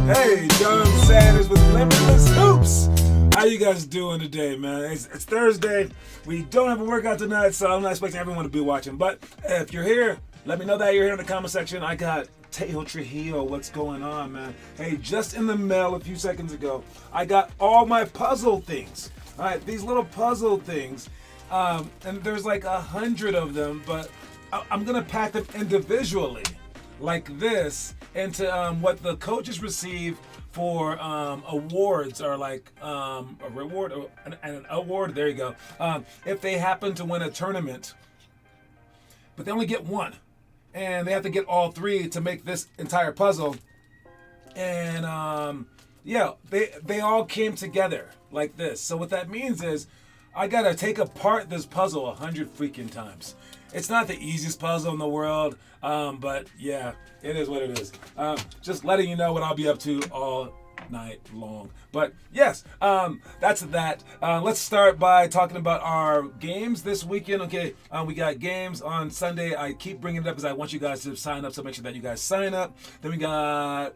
Hey, John Sanders with Limitless Hoops. How you guys doing today, man? It's Thursday. We don't have a workout tonight, so I'm not expecting everyone to be watching. But if you're here, Let me know that you're here in the comment section. I got Teo Trujillo. What's going on, man? Hey, just in the mail a few seconds ago, I got all my puzzle things. All right, these little puzzle things, and there's like 100 of them, but I'm gonna pack them individually, like this, into what the coaches receive for awards, or like a reward or an award. There you go. If they happen to win a tournament, but they only get one, and they have to get all three to make this entire puzzle. And yeah, they all came together like this. So what that means is I gotta take apart this puzzle 100 freaking times. It's not the easiest puzzle in the world, but yeah, it is what it is. Just letting you know what I'll be up to all night long. But yes, that's that. Let's start by talking about our games this weekend. Okay, we got games on Sunday. I keep bringing it up because I want you guys to sign up, so make sure that you guys sign up. Then we got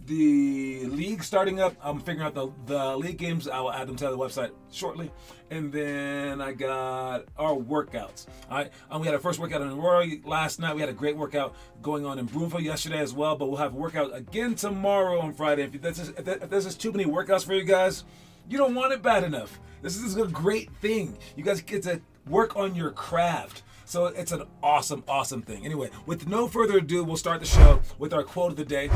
the league starting up. I'm figuring out the league games. I will add them to the website shortly. And then I got our workouts. All right, we had our first workout in Aurora last night. We had a great workout going on in Broomfield yesterday as well, but we'll have a workout again tomorrow on Friday. If this is too many workouts for you guys, you don't want it bad enough. This is a great thing. You guys get to work on your craft. So it's an awesome, awesome thing. Anyway, with no further ado, we'll start the show with our quote of the day.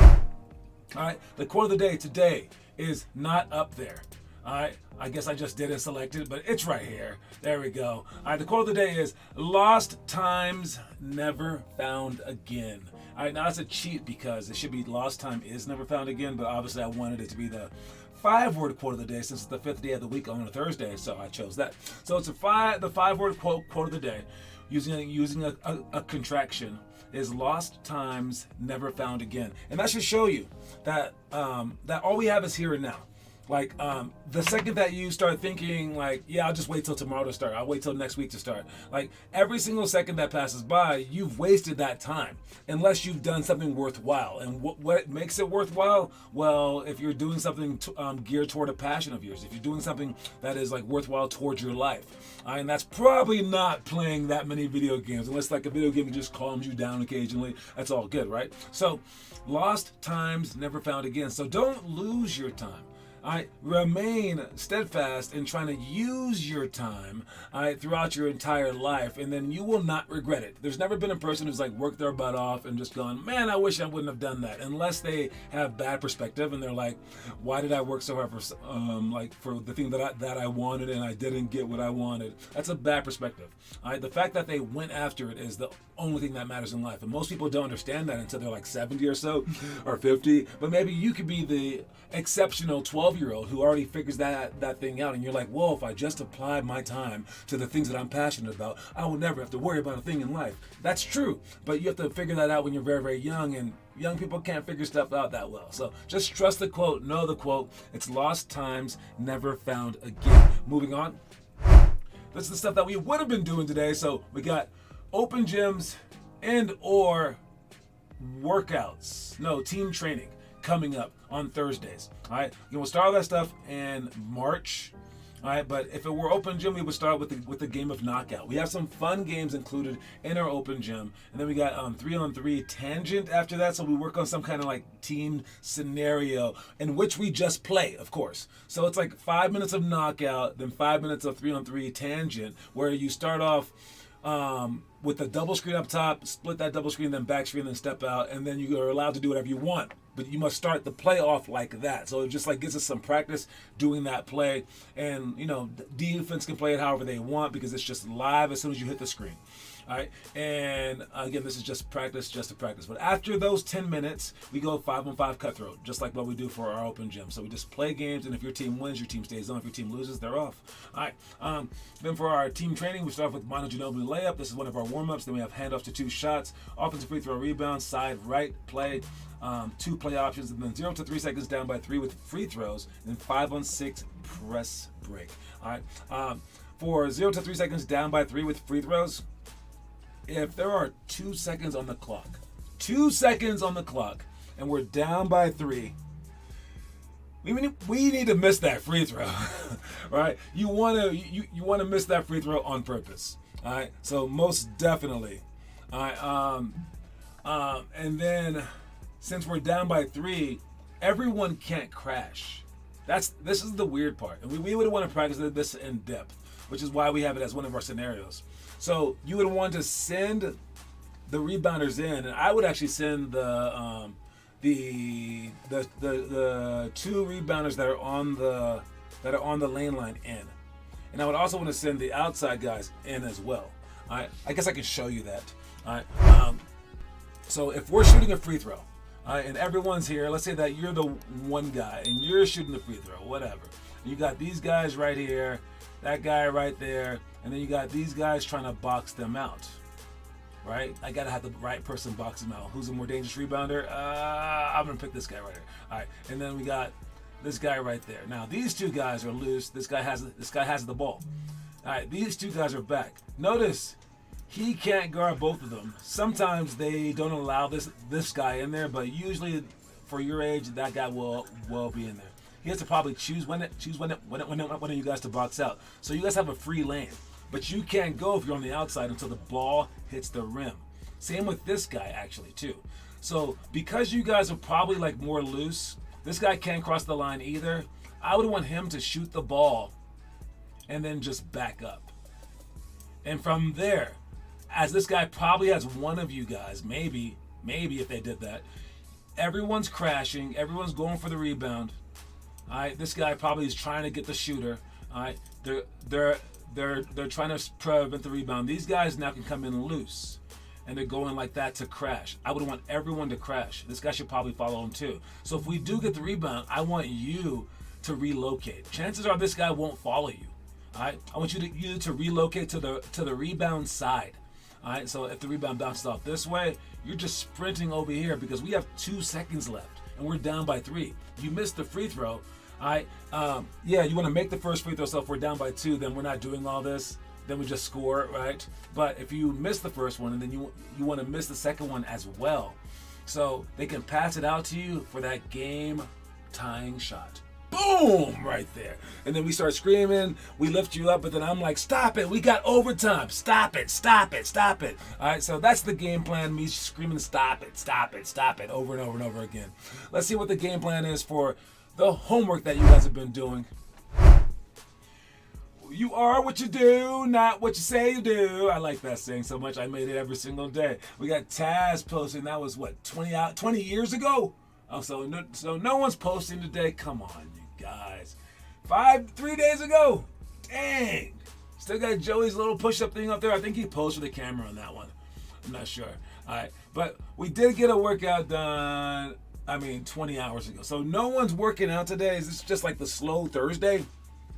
All right, the quote of the day today is not up there. All right, I guess I just didn't select it, but it's right here. There we go. All right, the quote of the day is lost times never found again. All right, now that's a cheat because it should be lost time is never found again, but obviously I wanted it to be the 5-word quote of the day since it's the 5th day of the week on a Thursday, so I chose that. So it's the 5-word quote of the day using a contraction is lost times never found again. And that should show you that that all we have is here and now. Like the second that you start thinking like, yeah, I'll just wait till tomorrow to start, I'll wait till next week to start, like every single second that passes by, you've wasted that time unless you've done something worthwhile. And what makes it worthwhile? Well, if you're doing something geared toward a passion of yours, if you're doing something that is like worthwhile towards your life, and that's probably not playing that many video games, unless like a video game just calms you down occasionally. That's all good, right? So lost times never found again. So don't lose your time. Remain steadfast in trying to use your time throughout your entire life, and then you will not regret it. There's never been a person who's like worked their butt off and just gone, man, I wish I wouldn't have done that, unless they have bad perspective and they're like, why did I work so hard for the thing that I wanted and I didn't get what I wanted? That's a bad perspective. The fact that they went after it is the only thing that matters in life, and most people don't understand that until they're like 70 or so or 50. But maybe you could be the exceptional 12-year-old who already figures that thing out, and you're like, whoa, if I just applied my time to the things that I'm passionate about, I will never have to worry about a thing in life. That's true, but you have to figure that out when you're very, very young, and young people can't figure stuff out that well. So just trust the quote, know the quote. It's lost times never found again. Moving on. This is the stuff that we would have been doing today. So we got open gyms and or team training coming up on Thursdays. All right, we'll start all that stuff in March. All right, but if it were open gym, we would start with the game of knockout. We have some fun games included in our open gym, and then we got 3-on-3 tangent after that. So we work on some kind of like team scenario in which we just play, of course. So it's like 5 minutes of knockout, then 5 minutes of 3-on-3 tangent, where you start off with the double screen up top, split that double screen, then back screen, then step out, and then you are allowed to do whatever you want. But you must start the play off like that. So it just like gives us some practice doing that play. And, defense can play it however they want because it's just live as soon as you hit the screen. All right. And again, this is just to practice. But after those 10 minutes, we go 5-on-5 cutthroat, just like what we do for our open gym. So we just play games, and if your team wins, your team stays on. If your team loses, they're off. All right. Then for our team training, we start off with Mono Ginobili layup. This is one of our warm-ups. Then we have handoffs to 2 shots, offensive free throw rebound, side right play, 2 play options, and then 0 to 3 seconds down by 3 with free throws, and 5-on-6 press break. All right. For 0 to 3 seconds down by 3 with free throws, if there are 2 seconds on the clock, and we're down by 3, we need to miss that free throw, right? You want to miss that free throw on purpose, all right? So most definitely, All right. And then since we're down by 3, everyone can't crash. This is the weird part. And we would want to practice this in depth, which is why we have it as one of our scenarios. So you would want to send the rebounders in, and I would actually send the 2 rebounders that are on the lane line in, and I would also want to send the outside guys in as well. All right, I guess I can show you that. All right, so if we're shooting a free throw, all right, and everyone's here, let's say that you're the one guy and you're shooting the free throw, whatever. You got these guys right here, that guy right there, and then you got these guys trying to box them out. Right? I gotta have the right person box him out. Who's a more dangerous rebounder? I'm gonna pick this guy right here. All right, and then we got this guy right there. Now these 2 guys are loose. This guy has the ball. All right, these 2 guys are back. Notice he can't guard both of them. Sometimes they don't allow this guy in there, but usually for your age, that guy will be in there. He has to probably choose when of you guys to box out. So you guys have a free lane. But you can't go if you're on the outside until the ball hits the rim. Same with this guy actually too. So because you guys are probably like more loose, this guy can't cross the line either. I would want him to shoot the ball and then just back up. And from there, as this guy probably has one of you guys, maybe if they did that, everyone's crashing, everyone's going for the rebound. All right, this guy probably is trying to get the shooter. All right, they're trying to prevent the rebound. These guys now can come in loose, and they're going like that to crash. I would want everyone to crash. This guy should probably follow him too. So if we do get the rebound, I want you to relocate. Chances are this guy won't follow you. All right, I want you to relocate to the rebound side. All right, so if the rebound bounces off this way, you're just sprinting over here because we have 2 seconds left and we're down by 3. You missed the free throw. All right, yeah, you want to make the first free throw, so if we're down by 2, then we're not doing all this. Then we just score, right? But if you miss the first one, and then you want to miss the second one as well, so they can pass it out to you for that game-tying shot. Boom, right there. And then we start screaming, we lift you up, but then I'm like, stop it, we got overtime. Stop it, stop it, stop it. All right, so that's the game plan, me screaming, stop it, stop it, stop it, over and over and over again. Let's see what the game plan is for the homework that you guys have been doing. You are what you do, not what you say you do. I like that saying so much. I made it every single day. We got Taz posting. That was what, 20 years ago? Oh, so no one's posting today. Come on, you guys. 3 days ago. Dang. Still got Joey's little push-up thing up there. I think he posed for the camera on that one. I'm not sure. All right, but we did get a workout done. 20 hours ago. So no one's working out today. Is this just like the slow Thursday?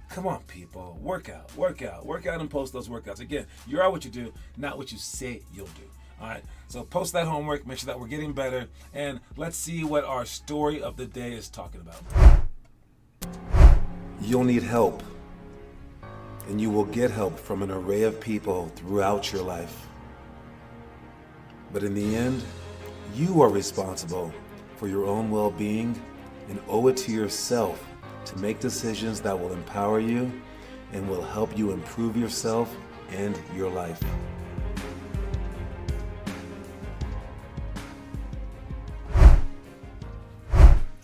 Come on, people. Work out, and post those workouts. Again, you are what you do, not what you say you'll do. All right. So post that homework. Make sure that we're getting better. And let's see what our story of the day is talking about. You'll need help. And you will get help from an array of people throughout your life. But in the end, you are responsible for your own well-being and owe it to yourself to make decisions that will empower you and will help you improve yourself and your life.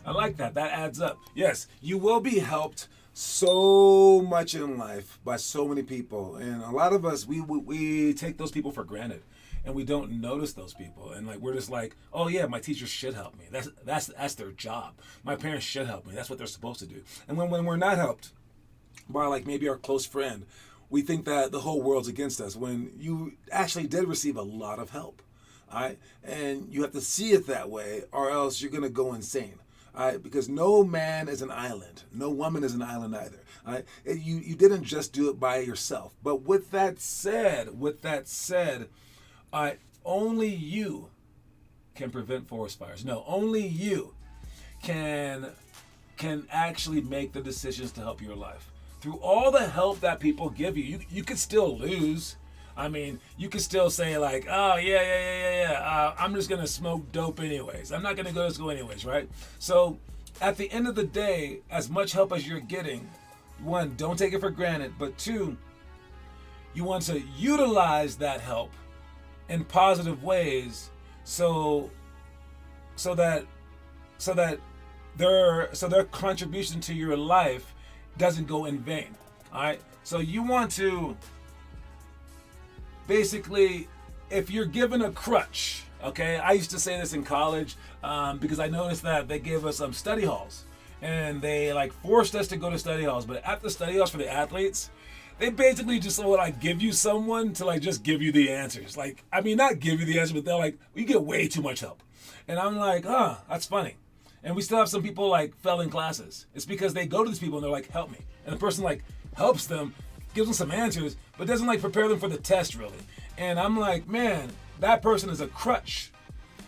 I like that. That adds up. Yes, you will be helped so much in life by so many people. And a lot of us, we take those people for granted. And we don't notice those people, and like we're just like, oh yeah, my teachers should help me. That's their job. My parents should help me. That's what they're supposed to do. And when we're not helped by like maybe our close friend, we think that the whole world's against us. When you actually did receive a lot of help, all right, and you have to see it that way, or else you're gonna go insane. All right, because no man is an island, no woman is an island either. All right, you didn't just do it by yourself. But with that said. Only you can prevent forest fires. No, only you can actually make the decisions to help your life. Through all the help that people give you, you could still lose. You could still say like, oh yeah. I'm just gonna smoke dope anyways. I'm not gonna go to school anyways, right? So at the end of the day, as much help as you're getting, 1, don't take it for granted, but 2, you want to utilize that help in positive ways, so that their contribution to your life doesn't go in vain. All right. So you want to basically, if you're given a crutch, okay, I used to say this in college because I noticed that they gave us some study halls, and they like forced us to go to study halls. But at the study halls for the athletes, they basically just would like give you someone to like just give you the answers. Like, I mean, not give you the answers, but they're like, you get way too much help. And I'm like, that's funny. And we still have some people like failing classes. It's because they go to these people and they're like, help me. And the person like helps them, gives them some answers, but doesn't like prepare them for the test really. And I'm like, man, that person is a crutch.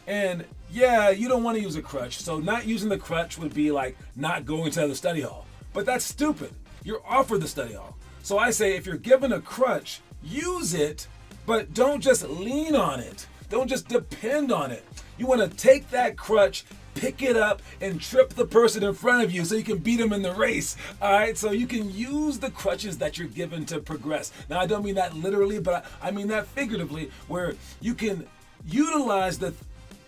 And yeah, you don't want to use a crutch. So not using the crutch would be like not going to the study hall. But that's stupid. You're offered the study hall. So I say if you're given a crutch, use it, but don't just lean on it. Don't just depend on it. You want to take that crutch, pick it up, and trip the person in front of you so you can beat them in the race. All right, so you can use the crutches that you're given to progress. Now, I don't mean that literally, but I mean that figuratively, where you can utilize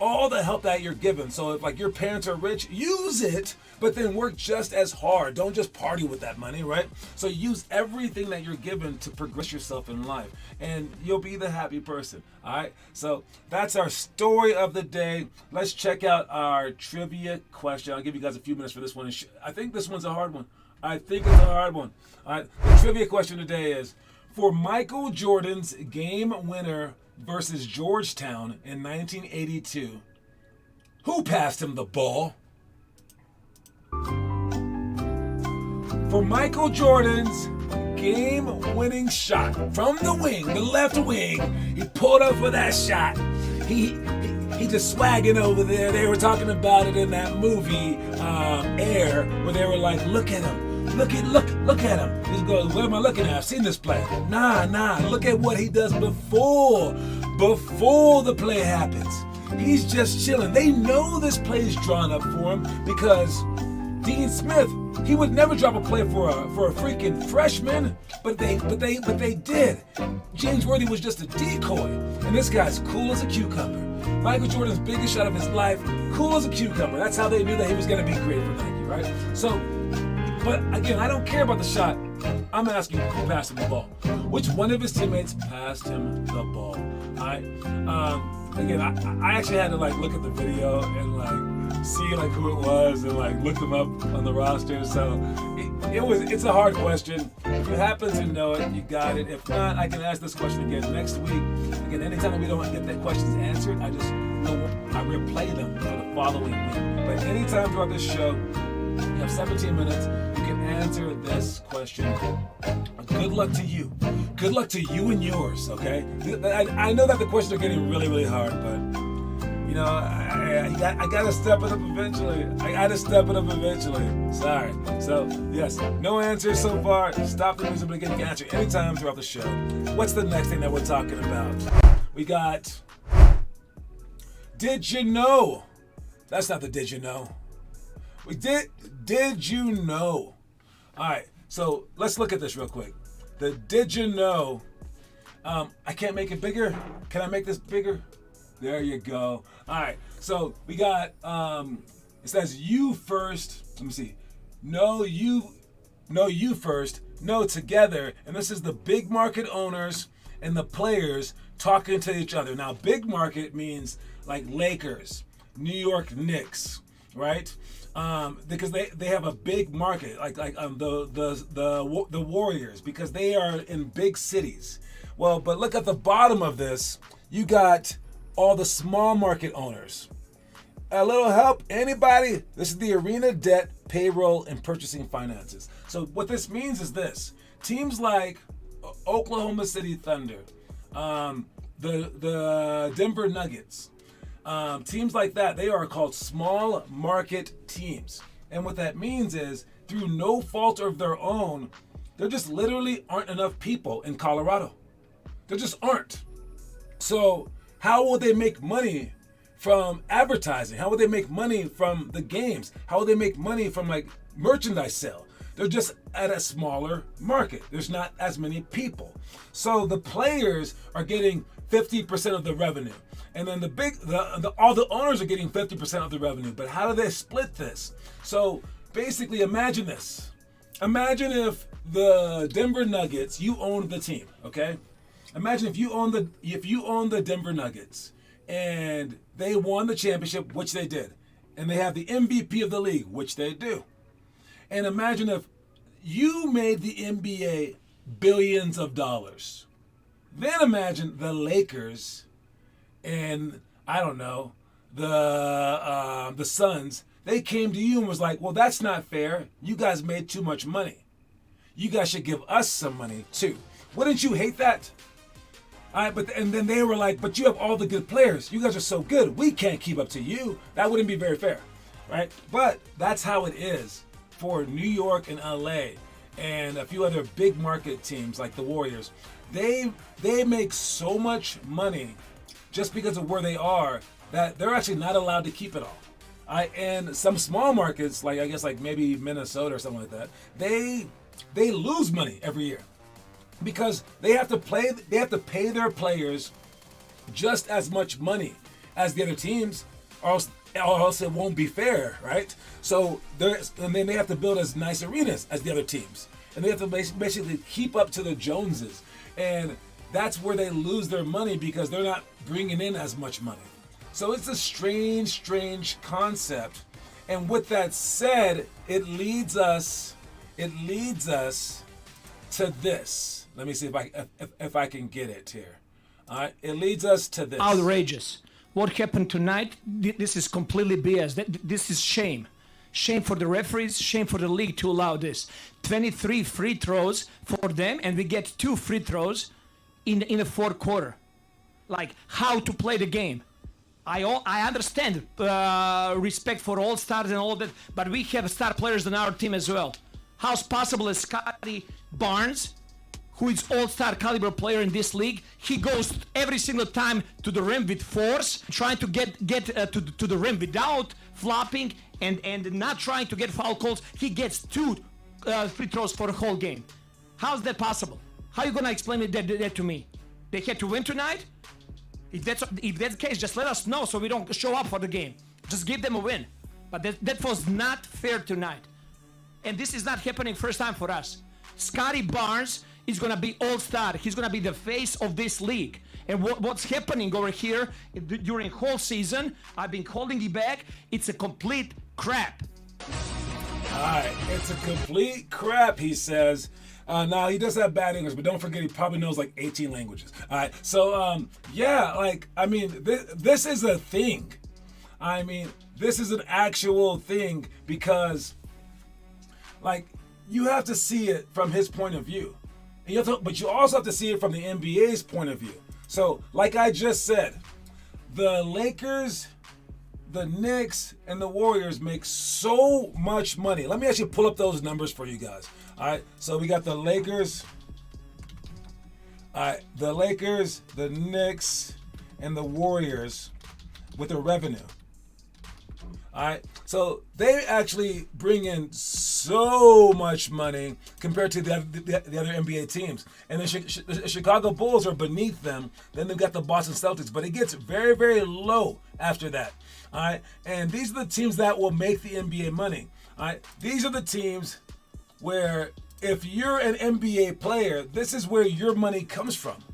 all the help that you're given. So if like your parents are rich, use it, but then work just as hard. Don't just party with that money, right? So use everything that you're given to progress yourself in life, and you'll be the happy person. All right, so that's our story of the day. Let's check out our trivia question. I'll give you guys a few minutes for this one. I think this one's a hard one. All right, the trivia question today is, for Michael Jordan's game winner versus Georgetown in 1982, who passed him the ball? For Michael Jordan's game-winning shot from the wing, the left wing, he pulled up for that shot. He just swagging over there. They were talking about it in that movie Air, where they were like, look at him. Look at him. He goes, what am I looking at? I've seen this play. Nah. Look at what he does before the play happens. He's just chilling. They know this play is drawn up for him because Dean Smith, he would never drop a play for a freaking freshman, but they did. James Worthy was just a decoy, and this guy's cool as a cucumber. Michael Jordan's biggest shot of his life, cool as a cucumber. That's how they knew that he was going to be great for Nike, right? So. But again, I don't care about the shot. I'm asking who passed him the ball. Which one of his teammates passed him the ball? All right. Again, I actually had to like look at the video and like see like who it was and like look them up on the roster. So it's a hard question. If you happen to know it, you got it. If not, I can ask this question again next week. Again, anytime that we don't get that questions answered, I replay them for the following week. But anytime throughout this show, you have 17 minutes. You can answer this question. Good luck to you. Good luck to you and yours, okay? I know that the questions are getting really, really hard, but, you know, I got to step it up eventually. Sorry. So, yes, no answers so far. Stop the music, but again, you can answer anytime throughout the show. What's the next thing that we're talking about? We got, did you know? That's not the did you know. We did you know? All right, so let's look at this real quick. The did you know? I can't make it bigger. Can I make this bigger? There you go. All right, so we got, it says you first. Let me see. No, you first. No, together. And this is the big market owners and the players talking to each other. Now, big market means like Lakers, New York Knicks, right? Because they have a big market, like the Warriors, because they are in big cities. Well, but look at the bottom of this. You got all the small market owners. A little help, anybody? This is the arena debt, payroll, and purchasing finances. So what this means is this: teams like Oklahoma City Thunder, the Denver Nuggets. Teams like that, they are called small market teams. And what that means is, through no fault of their own, there just literally aren't enough people in Colorado. There just aren't. So how will they make money from advertising? How will they make money from the games? How will they make money from like merchandise sale? They're just at a smaller market. There's not as many people. So the players are getting 50% of the revenue. And then all the owners are getting 50% of the revenue. But how do they split this? So basically, imagine this. Imagine if the Denver Nuggets, you owned the team, okay? Imagine if you own the Denver Nuggets and they won the championship, which they did, and they have the MVP of the league, which they do. And imagine if you made the NBA billions of dollars. Then imagine the Lakers and, I don't know, the Suns. They came to you and was like, well, that's not fair. You guys made too much money. You guys should give us some money too. Wouldn't you hate that? All right, and then they were like, but you have all the good players. You guys are so good. We can't keep up to you. That wouldn't be very fair, right? But that's how it is for New York and LA and a few other big market teams like the Warriors. They make so much money just because of where they are that they're actually not allowed to keep it all. And some small markets, like I guess like maybe Minnesota or something like that, they lose money every year because they have to pay their players just as much money as the other teams, or else it won't be fair, right? So and then they have to build as nice arenas as the other teams, and they have to basically keep up to the Joneses, and that's where they lose their money because they're not bringing in as much money. So it's a strange concept. And with that said, it leads us to this. Let me see if I can get it here. All right, it leads us to this. Outrageous. What happened tonight, this is completely BS. This is shame. Shame for the referees, shame for the league to allow this. 23 free throws for them, and we get 2 free throws in the fourth quarter. Like, how to play the game. I understand respect for all stars and all that, but we have star players on our team as well. How's possible that Scotty Barnes, who is all-star caliber player in this league, he goes every single time to the rim with force, trying to get to the rim without flopping and not trying to get foul calls. He gets 2 free throws for the whole game. How's that possible? How are you gonna explain that to me? They had to win tonight? If that's the case, just let us know so we don't show up for the game. Just give them a win. But that was not fair tonight. And this is not happening first time for us. Scotty Barnes is going to be all-star. He's going to be the face of this league. And what's happening over here during whole season, I've been holding it back, it's a complete crap. All right, it's a complete crap, he says. Now, he does have bad English, but don't forget he probably knows like 18 languages. All right, so, yeah, like, I mean, this is a thing. I mean, this is an actual thing because, like, you have to see it from his point of view. And but you also have to see it from the NBA's point of view. So, like I just said, the Lakers, the Knicks, and the Warriors make so much money. Let me actually pull up those numbers for you guys. All right, so we got the Lakers, the Knicks, and the Warriors with the revenue. All right, so they actually bring in so much money compared to the other NBA teams. And the Chicago Bulls are beneath them. Then they've got the Boston Celtics, but it gets very, very low after that. All right, and these are the teams that will make the NBA money. All right, these are the teams where if you're an NBA player, this is where your money comes from.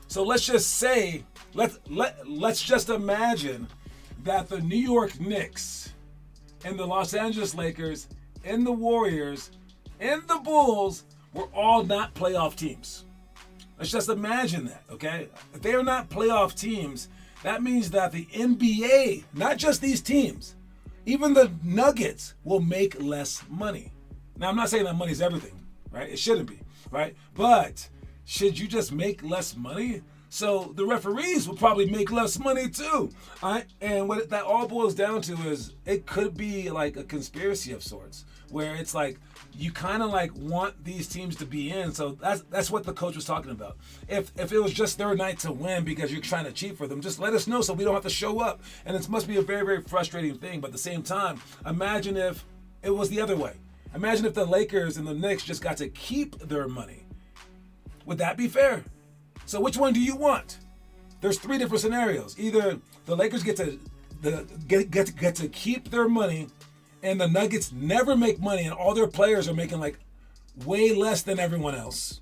So let's just say, let's just imagine that the New York Knicks and the Los Angeles Lakers and the Warriors and the Bulls were all not playoff teams. Let's just imagine that, okay? If they are not playoff teams, that means that the NBA, not just these teams, even the Nuggets will make less money. Now, I'm not saying that money's everything, right? It shouldn't be, right? But should you just make less money? So the referees will probably make less money too. All right? And what that all boils down to is it could be like a conspiracy of sorts, where it's like you kind of like want these teams to be in. So that's what the coach was talking about. If it was just their night to win because you're trying to cheat for them, just let us know so we don't have to show up. And it must be a very, very frustrating thing. But at the same time, imagine if it was the other way. Imagine if the Lakers and the Knicks just got to keep their money. Would that be fair? So which one do you want? there's 3 different scenarios. Either the Lakers get to keep their money, and the Nuggets never make money, and all their players are making like way less than everyone else.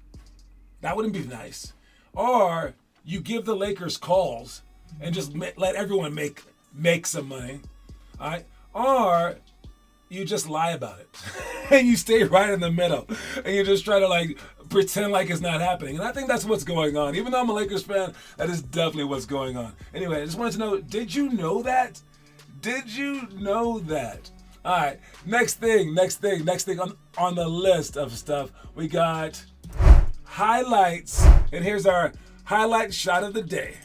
That wouldn't be nice. Or you give the Lakers calls and just let everyone make some money. All right? Or you just lie about it and you stay right in the middle and you just try to like pretend like it's not happening. And I think that's what's going on. Even though I'm a Lakers fan, that is definitely what's going on. Anyway, I just wanted to know, did you know that? Did you know that? All right, next thing on the list of stuff, we got highlights. And here's our highlight shot of the day.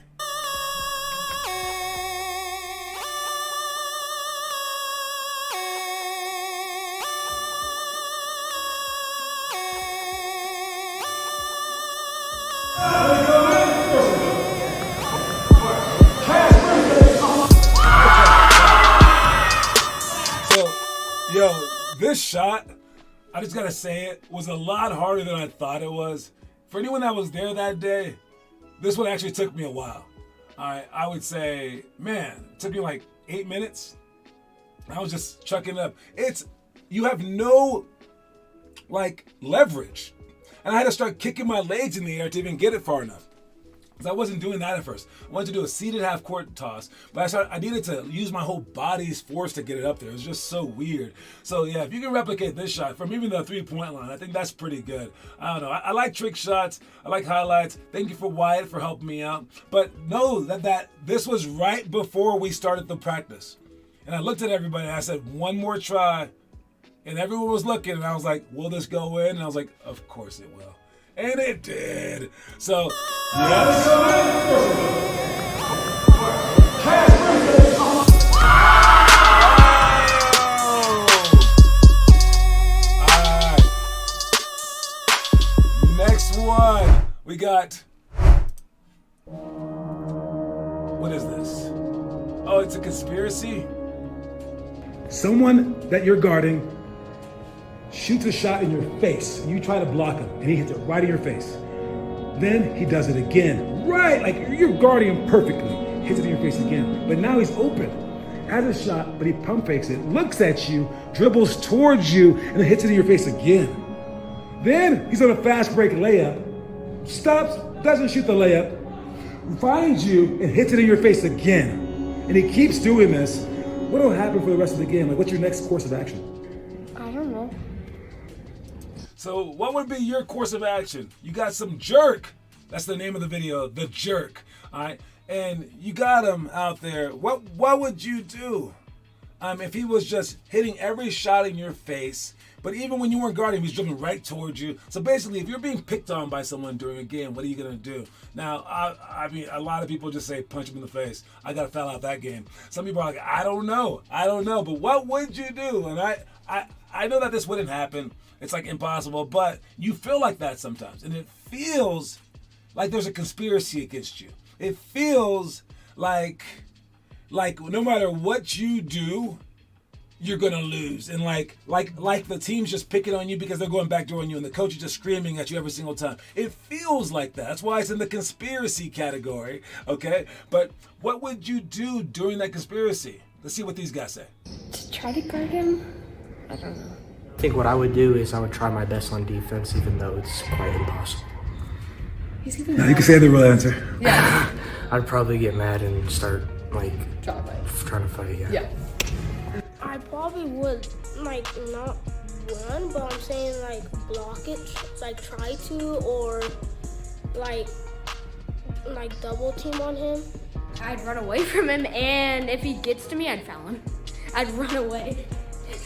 Yo, this shot, I just gotta say it, was a lot harder than I thought it was. For anyone that was there that day, this one actually took me a while. I would say, man, it took me like 8 minutes. I was just chucking it up. You have no like leverage. And I had to start kicking my legs in the air to even get it far enough. Because I wasn't doing that at first. I wanted to do a seated half-court toss, but I needed to use my whole body's force to get it up there. It was just so weird. So yeah, if you can replicate this shot from even the 3-point line, I think that's pretty good. I don't know. I like trick shots. I like highlights. Thank you for Wyatt for helping me out. But know that this was right before we started the practice. And I looked at everybody and I said, one more try. And everyone was looking and I was like, will this go in? And I was like, of course it will. And it did. So, yes. Alright. Next one. We got. What is this? Oh, it's a conspiracy? Someone that you're guarding shoots a shot in your face, and you try to block him, and he hits it right in your face. Then he does it again, right, like you're guarding him perfectly, hits it in your face again. But now he's open, has a shot, but he pump fakes it, looks at you, dribbles towards you, and then hits it in your face again. Then he's on a fast break layup, stops, doesn't shoot the layup, finds you, and hits it in your face again. And he keeps doing this. What will happen for the rest of the game? Like, what's your next course of action? I don't know. So what would be your course of action? You got some jerk. That's the name of the video, the jerk. All right, and you got him out there. What would you do? If he was just hitting every shot in your face, but even when you weren't guarding, he was dribbling right towards you. So basically, if you're being picked on by someone during a game, what are you gonna do? Now, I mean, a lot of people just say punch him in the face. I got to foul out that game. Some people are like, I don't know. But what would you do? And I know that this wouldn't happen. It's like impossible, but you feel like that sometimes. And it feels like there's a conspiracy against you. It feels like no matter what you do, you're gonna lose. And like the team's just picking on you because they're going backdoor on you and the coach is just screaming at you every single time. It feels like that. That's why it's in the conspiracy category, okay? But what would you do during that conspiracy? Let's see what these guys say. To try to guard him? I don't know. I think what I would do is I would try my best on defense, even though it's quite impossible. Now you can say the real answer. Yeah. I'd probably get mad and start like trying to fight. Yeah. I probably would like not run, but I'm saying like block it, like try to, or like double team on him. I'd run away from him, and if he gets to me, I'd foul him. I'd run away.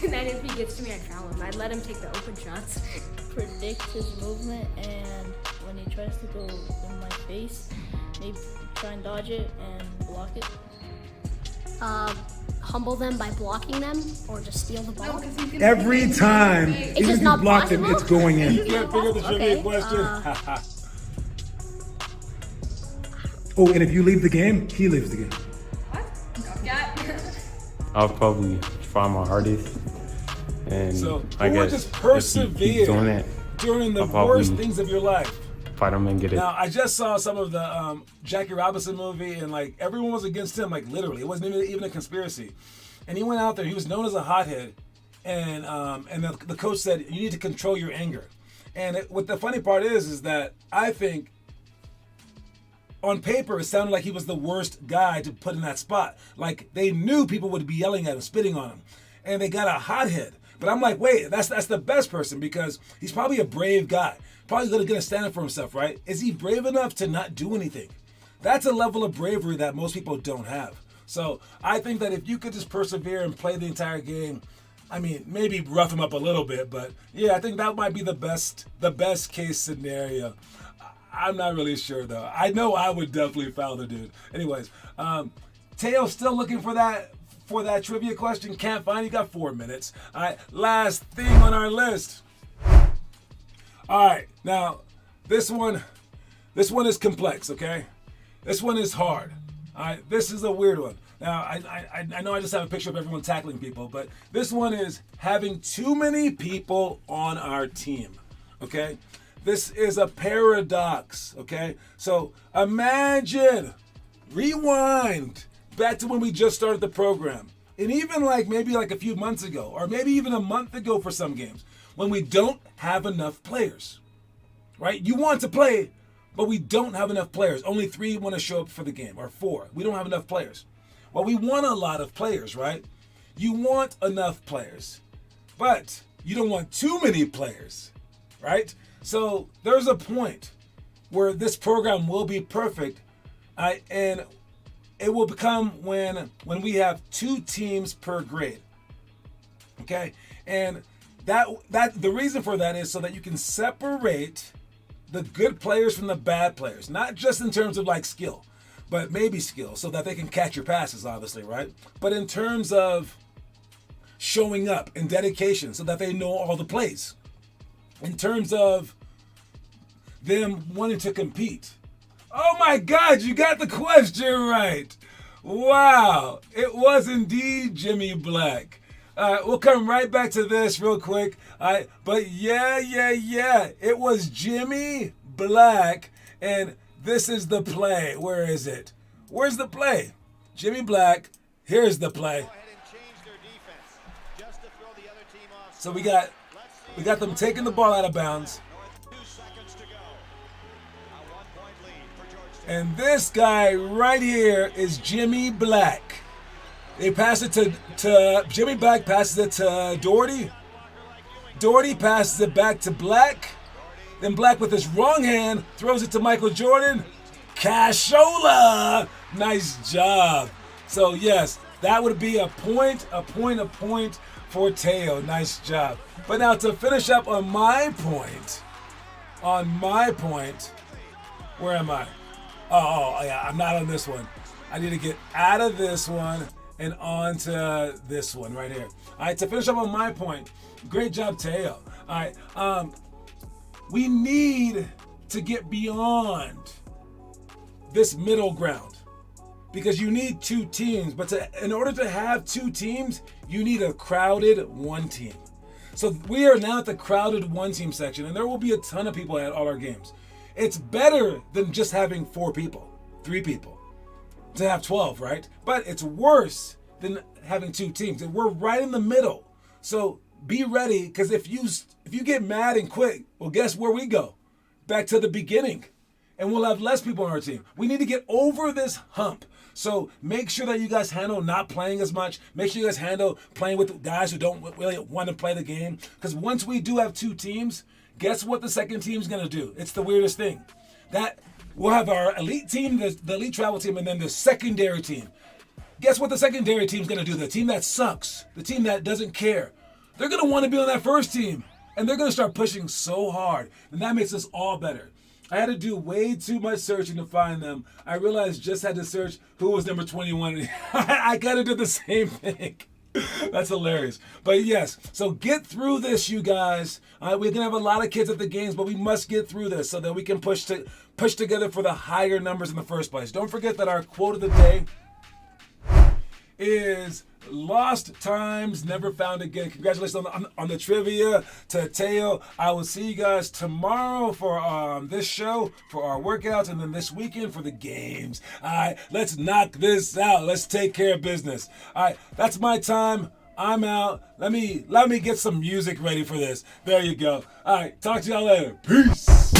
And then if he gets to me, I'd foul him. I'd let him take the open shots. Predict his movement, and when he tries to go in my face, maybe try and dodge it and block it. Humble them by blocking them, or just steal the ball. Every time, even if you not block them, possible? it's going in. You can't figure the trivia Okay, question. Oh, and if you leave the game, he leaves the game. I'll probably try my hardest, and So I who would guess just if he keeps doing persevere it, during the I'll probably worst things of your life? fight him and get it. Now, I just saw some of the Jackie Robinson movie, and like everyone was against him, like literally. It wasn't even a conspiracy. And he went out there. He was known as a hothead, and the coach said you need to control your anger. And what the funny part is that I think on paper it sounded like he was the worst guy to put in that spot. Like they knew people would be yelling at him, spitting on him, and they got a hothead. But I'm like, wait, that's the best person because he's probably a brave guy. Probably gonna stand up for himself, right? Is he brave enough to not do anything? That's a level of bravery that most people don't have. So I think that if you could just persevere and play the entire game, I mean, maybe rough him up a little bit, but yeah, I think that might be the best case scenario. I'm not really sure though. I know I would definitely foul the dude. Anyways, Teo still looking for that trivia question. Can't find. You got 4 minutes. All right, last thing on our list. All right, now this one is complex. Okay, this one is hard. All right, this is a weird one. Now I know I just have a picture of everyone tackling people, but this one is having too many people on our team. Okay, this is a paradox. Okay, so imagine, rewind back to when we just started the program, and even maybe a few months ago, or maybe even a month ago for some games, when we don't have enough players, right? You want to play, but we don't have enough players. Only 3 want to show up for the game, or 4. We don't have enough players. Well, we want a lot of players, right? You want enough players, but you don't want too many players, right? So there's a point where this program will be perfect, and it will become when we have 2 teams per grade, okay? And that the reason for that is so that you can separate the good players from the bad players, not just in terms of skill, but maybe skill, so that they can catch your passes, obviously, right? But in terms of showing up and dedication, so that they know all the plays. In terms of them wanting to compete. Oh my God, you got the question right. Wow, it was indeed Jimmy Black. We'll come right back to this real quick. But yeah, it was Jimmy Black, and this is the play. Where is it? Where's the play? Jimmy Black, here's the play. So we got them taking the ball out of bounds. And this guy right here is Jimmy Black. They pass it to Jimmy Black, passes it to Doherty. Doherty passes it back to Black. Then Black with his wrong hand throws it to Michael Jordan. Cashola! Nice job. So yes, that would be a point for Teo. Nice job. But now to finish up on my point, where am I? Oh yeah, I'm not on this one. I need to get out of this one and onto this one right here. All right, to finish up on my point, great job, Teo. All right, we need to get beyond this middle ground because you need 2 teams, but in order to have 2 teams, you need a crowded 1 team. So we are now at the crowded 1 team section, and there will be a ton of people at all our games. It's better than just having 4 people, 3 people, to have 12, right? But it's worse than having 2 teams. And we're right in the middle. So be ready, because if you get mad and quit, well, guess where we go? Back to the beginning. And we'll have less people on our team. We need to get over this hump. So make sure that you guys handle not playing as much. Make sure you guys handle playing with guys who don't really want to play the game. Because once we do have 2 teams, guess what the second team's going to do? It's the weirdest thing. That we'll have our elite team, the elite travel team, and then the secondary team. Guess what the secondary team's going to do? The team that sucks, the team that doesn't care. They're going to want to be on that first team, and they're going to start pushing so hard, and that makes us all better. I had to do way too much searching to find them. I realized just had to search who was number 21. I kind of did the same thing. That's hilarious. But yes, so get through this, you guys. We're going to have a lot of kids at the games, but we must get through this so that we can push together for the higher numbers in the first place. Don't forget that our quote of the day is Lost times, never found again. Congratulations on the trivia to Teo. I will see you guys tomorrow for this show, for our workouts, and then this weekend for the games. All right, let's knock this out. Let's take care of business. All right, that's my time. I'm out. Let me get some music ready for this. There you go. All right, talk to y'all later. Peace.